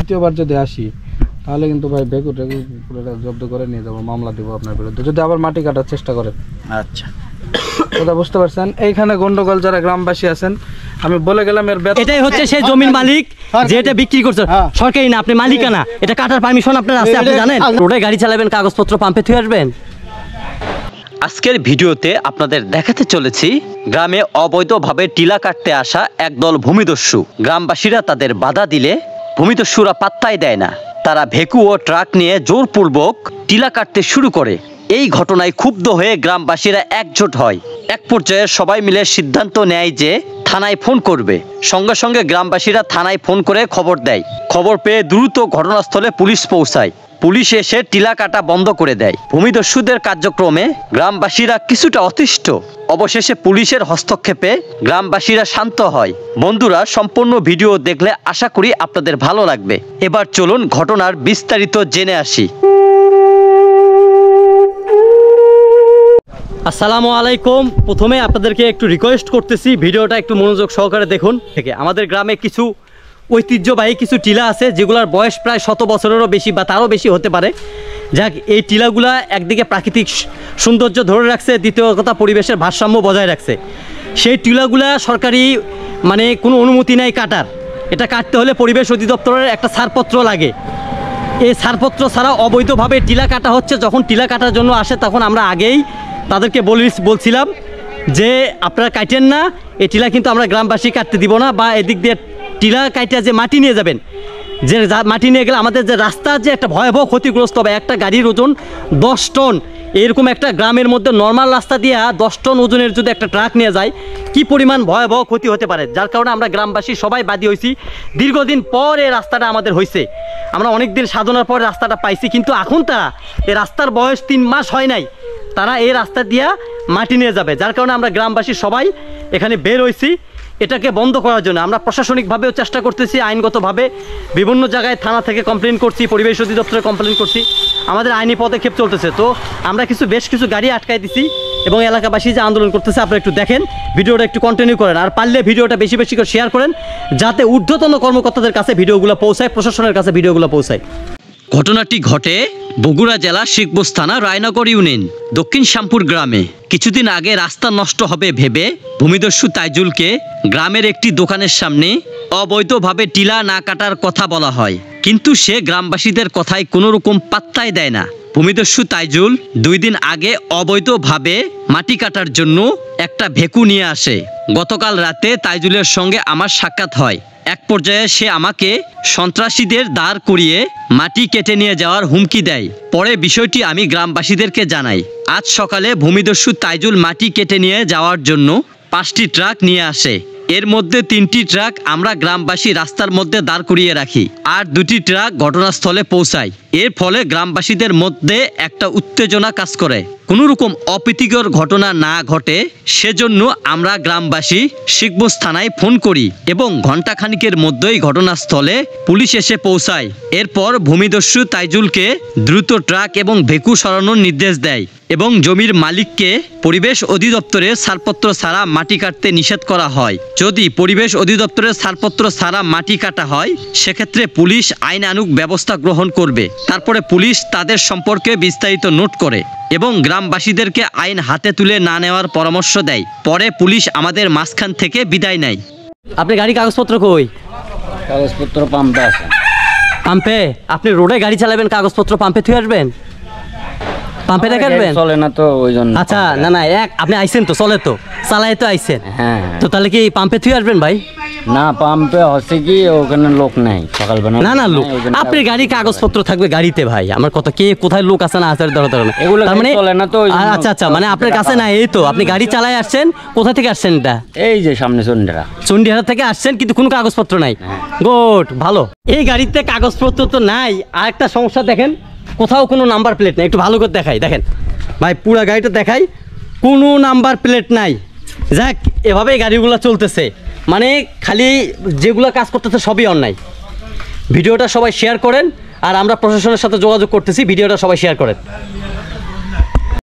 দ্বিতীয়বার যদি আসি তাহলে কিন্তু ভাই বেকু টেকু পুরোটা জব্দ করে নিয়ে যাবো, মামলা দিব আপনার বিরুদ্ধে যদি আবার মাটি কাটার চেষ্টা করেন। আচ্ছা, কথা বুঝতে পারছেন? এইখানে গন্ডগোল যারা গ্রামবাসী আছেন, আমি বলে গেলাম এর এটাই হচ্ছে সেই জমির মালিক যে এটা বিক্রি করছে, সরকারি না, আপনি মালিকানা, এটা কাটার পারমিশন আপনার আছে, আপনি জানেন। রোডে গাড়ি চালাবেন, কাগজপত্র পাম্পে থুয়ে আসবেন। আজকের ভিডিওতে আপনাদের দেখাতে চলেছি গ্রামে অবৈধভাবে টিলা কাটতে আসা একদল ভূমিদস্যু। গ্রামবাসীরা তাদের বাধা দিলে ভূমিদস্যুরা পাত্তাই দেয় না, তারা ভেকু ও ট্রাক নিয়ে জোরপূর্বক টিলা কাটতে শুরু করে। এই ঘটনায় ক্ষুব্ধ হয়ে গ্রামবাসীরা একজোট হয়। এক পর্যায়ে সবাই মিলে সিদ্ধান্ত নেয় যে থানায় ফোন করবে। সঙ্গে সঙ্গে গ্রামবাসীরা থানায় ফোন করে খবর দেয়। খবর পেয়ে দ্রুত ঘটনাস্থলে পুলিশ পৌঁছায়। পুলিশ এসে টিলা কাটা বন্ধ করে দেয়। ভূমিদস্যুদের কার্যক্রমে গ্রামবাসীরা কিছুটা অতিষ্ঠ। অবশেষে পুলিশের হস্তক্ষেপে গ্রামবাসীরা শান্ত হয়। বন্ধুরা, সম্পূর্ণ ভিডিও দেখলে আশা করি আপনাদের ভালো লাগবে। এবার চলুন ঘটনার বিস্তারিত জেনে আসি। আসসালামু আলাইকুম। প্রথমে আপনাদেরকে একটু রিকোয়েস্ট করতেছি, ভিডিওটা একটু মনোযোগ সহকারে দেখুন। থেকে আমাদের গ্রামে কিছু ঐতিহ্যবাহী কিছু টিলা আছে যেগুলোর বয়স প্রায় 100 বছরেরও বেশি বা তারও বেশি হতে পারে। যাক, এই টিলাগুলা একদিকে প্রাকৃতিক সৌন্দর্য ধরে রাখছে, দ্বিতীয় কথা পরিবেশের ভারসাম্য বজায় রাখছে। সেই টিলাগুলা সরকারি মানে কোনো অনুমতি নেই কাটার। এটা কাটতে হলে পরিবেশ অধিদপ্তরের একটা ছাড়পত্র লাগে। এই ছাড়পত্র ছাড়া অবৈধভাবে টিলা কাটা হচ্ছে। যখন টিলা কাটার জন্য আসে তখন আমরা আগেই তাদেরকে বলছিলাম যে আপনারা কাটেন না, এই টিলা কিন্তু আমরা গ্রামবাসী কাটতে দিব না, বা এদিক দিয়ে টিলা কাটা যে মাটি নিয়ে যাবেন, যে মাটি নিয়ে গেলে আমাদের যে রাস্তার যে একটা ভয়াবহ ক্ষতিগ্রস্ত হবে। একটা গাড়ির ওজন 10 টন, এরকম একটা গ্রামের মধ্যে নর্মাল রাস্তা দিয়ে 10 টন ওজনের যদি একটা ট্রাক নিয়ে যায়, কি পরিমাণ ভয়াবহ ক্ষতি হতে পারে। যার কারণে আমরা গ্রামবাসী সবাই বাদী হয়েছি। দীর্ঘদিন পর এই রাস্তাটা আমাদের হয়েছে, আমরা অনেক দিন সাধনার পর রাস্তাটা পাইছি, কিন্তু এখন তারা এই রাস্তার বয়স 3 মাস হয় নাই, তারা এই রাস্তা দিয়ে মাটি নিয়ে যাবে। যার কারণে আমরা গ্রামবাসী সবাই এখানে বের হয়েছি এটাকে বন্ধ করার জন্য। আমরা প্রশাসনিকভাবেও চেষ্টা করতেছি, আইনগতভাবে বিভিন্ন জায়গায় থানা থেকে কমপ্লেন করছি, পরিবেশ অধিদপ্তরে কমপ্লেন করছি, আমাদের আইনি পদক্ষেপ চলতেছে। তো আমরা বেশ কিছু গাড়ি আটকাই দিছি এবং এলাকাবাসী যে আন্দোলন করতেছে আপনারা একটু দেখেন, ভিডিওটা একটু কন্টিনিউ করেন, আর পারলে ভিডিওটা বেশি বেশি করে শেয়ার করেন যাতে ঊর্ধ্বতন কর্মকর্তাদের কাছে ভিডিওগুলো পৌঁছায়, প্রশাসনের কাছে ভিডিওগুলো পৌঁছায়। ঘটনাটি ঘটে বগুড়া জেলা শিখবোস থানা রায়নগর ইউনিয়ন দক্ষিণ শ্যামপুর গ্রামে। কিছুদিন আগে রাস্তা নষ্ট হবে ভেবে ভূমিদস্যু তাইজুলকে গ্রামের একটি দোকানের সামনে অবৈধভাবে টিলা না কাটার কথা বলা হয়, কিন্তু সে গ্রামবাসীদের কথায় কোনো রকম পাত্তাই দেয় না। ভূমিদস্যু তাইজুল 2 দিন আগে অবৈধভাবে মাটি কাটার জন্য একটা ভেকু নিয়ে আসে। গতকাল রাতে তাইজুলের সঙ্গে আমার সাক্ষাৎ হয়। এক পর্যায়ে সে আমাকে সন্ত্রাসীদের দাঁড় করিয়ে মাটি কেটে নিয়ে যাওয়ার হুমকি দেয়। পরে বিষয়টি আমি গ্রামবাসীদেরকে জানাই। আজ সকালে ভূমিদস্যু তাইজুল মাটি কেটে নিয়ে যাওয়ার জন্য 5টি ট্রাক নিয়ে আসে। এর মধ্যে 3টি ট্রাক আমরা গ্রামবাসী রাস্তার মধ্যে দাঁড় করিয়ে রাখি, আর 2টি ট্রাক ঘটনাস্থলে পৌঁছায়। এর ফলে গ্রামবাসীদের মধ্যে একটা উত্তেজনা কাজ করে। কোনো রকম অপ্রীতিকর ঘটনা না ঘটে সেজন্য আমরা গ্রামবাসী শিখবোস থানায় ফোন করি এবং ঘণ্টাখানিকের মধ্যেই ঘটনাস্থলে পুলিশ এসে পৌঁছায়। এরপর ভূমিদস্যু তাইজুলকে দ্রুত ট্রাক এবং ভেকু সরানোর নির্দেশ দেয় এবং জমির মালিককে পরিবেশ অধিদপ্তরের ছাড়পত্র ছাড়া মাটি কাটতে নিষেধ করা হয়। যদি পরিবেশ অধিদপ্তরের ছাড়পত্র ছাড়া মাটি কাটা হয় সেক্ষেত্রে পুলিশ আইনানুগ ব্যবস্থা গ্রহণ করবে। তারপরে পুলিশ তাদের সম্পর্কে বিস্তারিত নোট করে এবং গ্রামবাসীদেরকে আইন হাতে তুলে না নেওয়ার পরামর্শ দেয়। পরে পুলিশ আমাদের মাঝখান থেকে বিদায় নেয়। আপনি গাড়ি কাগজপত্র কই? কাগজপত্র পাম্পে আছে। পাম্পে? আপনি রোডে গাড়ি চালাবেন, কাগজপত্র পাম্পে থুয়ে আসবেন? পাম্পে রেখে আসবেন? চলে না তো ওই জন্য। আচ্ছা, না আপনি আইছেন তো, চলে তো, চালায় তো আইছেন। হ্যাঁ। তো তাহলে কি পাম্পে থুয়ে আসবেন ভাই? না, পাম্পে হচ্ছে কি ওখানে লোক নেই সকালবেলা। না লোক, আপনার গাড়ি কাগজপত্র থাকবে গাড়িতে ভাই। আমার কথা, কে কোথায় লোক আছে না আছে দরকার না, তার মানে চলে না তো। আচ্ছা, মানে আপনার কাছে না, এই তো আপনি গাড়ি চালায় আসছেন। কোথা থেকে আসছেন? এটা এই যে সামনে চন্ডিহারা থেকে আসছেন, কিন্তু কোনো কাগজপত্র নাই। গুড, ভালো। এই গাড়িতে কাগজপত্র তো নাই। আর একটা সমস্যা দেখেন, কোথাও কোনো নাম্বার প্লেট নাই। একটু ভালো করে দেখাই, দেখেন ভাই, পুরো গাড়িটা দেখাই, কোনো নাম্বার প্লেট নাই। যাক, এভাবেই গাড়িগুলো চলতেছে, মানে খালি যেগুলো কাজ করতেছে সবই অন্যায়। ভিডিওটা সবাই শেয়ার করেন, আর আমরা প্রশাসনের সাথে যোগাযোগ করতেছি, ভিডিওটা সবাই শেয়ার করেন।